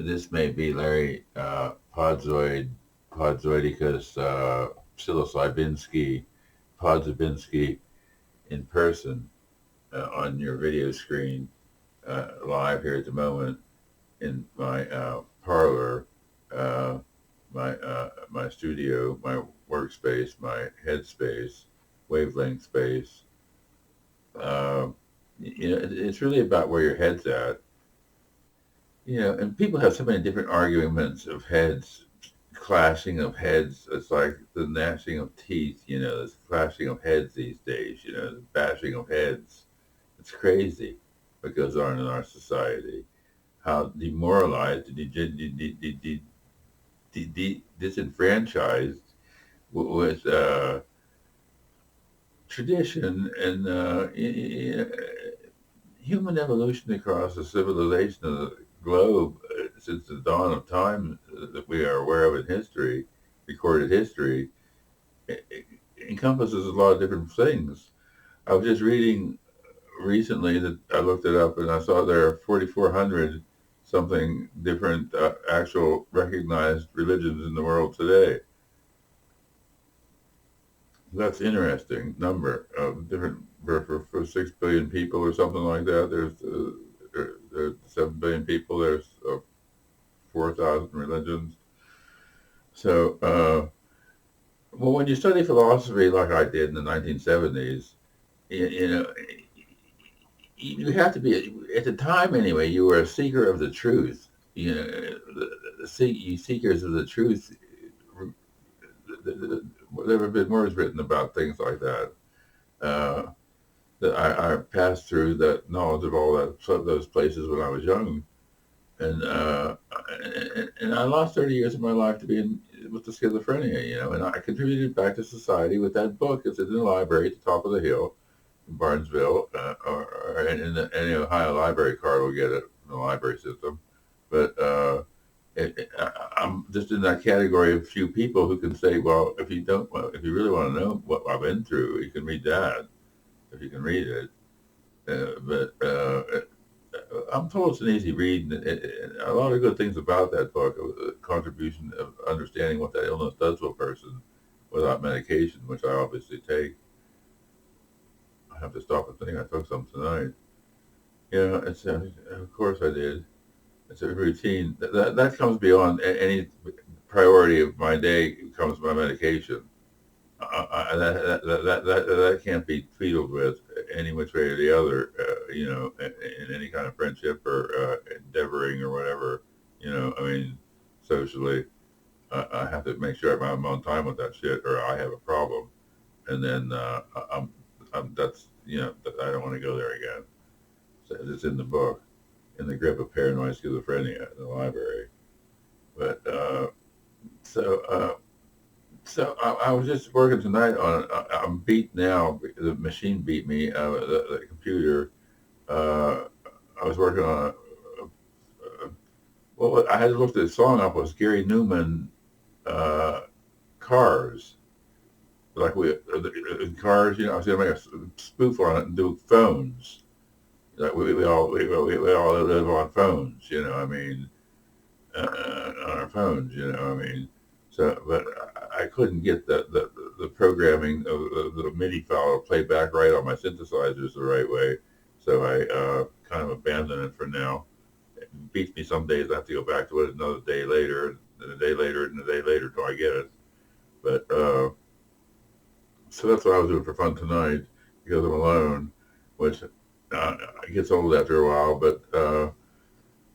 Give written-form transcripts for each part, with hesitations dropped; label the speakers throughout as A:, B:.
A: this may be Larry Podzoidicus psilocybinski, Podzobinsky in person on your video screen live here at the moment in my parlor, uh, my studio, my workspace, my headspace, wavelength space. Uh, it's really about where your head's at. And people have so many different arguments of heads, clashing of heads. It's like the gnashing of teeth. There's clashing of heads these days. The bashing of heads. It's crazy what goes on in our society. How demoralized, disenfranchised with tradition and human evolution across the civilization of the globe since the dawn of time that we are aware of in history, recorded history, it encompasses a lot of different things. I was just reading recently that I looked it up and I saw there are 4,400 something different actual recognized religions in the world today. That's interesting number of different for 6 billion people or something like that. There's 7 billion people. There's 4,000 religions. So, well, when you study philosophy like I did in the 1970s, you know, you have to be at the time anyway. You were a seeker of the truth. You seekers of the truth. There have been words written about things like that. Uh, that I passed through that knowledge of all those places when I was young, and I lost 30 years of my life to being with the schizophrenia, and I contributed back to society with that book. It's in the library at the top of the hill in Barnesville, or in any Ohio library card will get it in the library system. But I'm just in that category of few people who can say, well, if you really want to know what I've been through, you can read that if you can read it. But I'm told it's an easy read, and a lot of good things about that book. Contribution of understanding what that illness does to a person without medication, which I obviously take. I have to stop and think. I took some tonight. It's of course I did. It's a routine that comes beyond any priority of my day. Comes my medication. That can't be tweedled with any which way or the other, in any kind of friendship or endeavoring or whatever, I mean, socially, I have to make sure I'm on time with that shit or I have a problem. And then that's, I don't want to go there again. So it's in the book, In the Grip of Paranoid Schizophrenia in the library. But, so, I was just working tonight on it. I'm beat now. The machine beat me. The computer. I was working on well, I had to look the song up. Was Gary Newman uh, Cars? Like in Cars, I was gonna make a spoof on it and do phones. Like we all live on phones. I mean, on our phones. I mean. So, but I couldn't get the programming of the MIDI file to play back right on my synthesizers the right way. So I kind of abandoned it for now. It beats me some days. I have to go back to it another day later, and a day later, and a day later till I get it. But so that's what I was doing for fun tonight because I'm alone, which it gets old after a while. But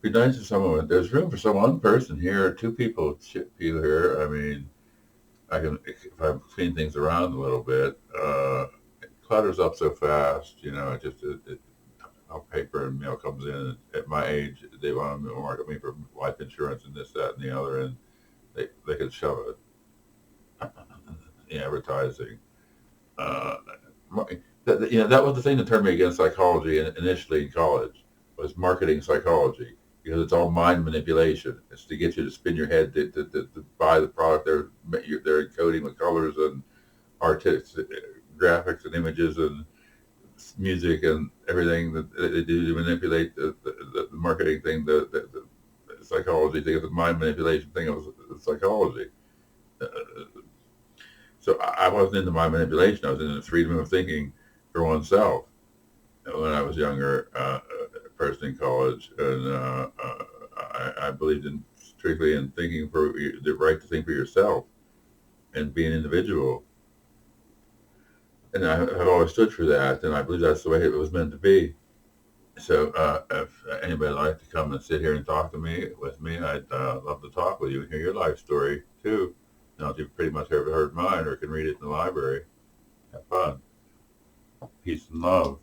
A: be nice if someone. There's room for one person here, two people, here. I mean, if I clean things around a little bit. It clutters up so fast, how paper and mail comes in. At my age, they want to market me for life insurance and this, that, and the other, and they can shove it. The advertising. Uh, that was the thing that turned me against psychology initially in college was marketing psychology because it's all mind manipulation. It's to get you to spin your head to buy the product they're encoding with colors and artistic graphics and images and music and everything that they do to manipulate the marketing thing. psychology thing, the mind manipulation thing of psychology. Uh, so I wasn't into mind manipulation. I was into freedom of thinking for oneself. When I was younger, a person in college, and I believed in strictly in thinking for the right to think for yourself and be an individual. And I have always stood for that, and I believe that's the way it was meant to be. So if anybody would like to come and sit here and talk to me with me, I'd love to talk with you and hear your life story too. Now, if you've pretty much ever heard mine or can read it in the library, have fun. Peace and love.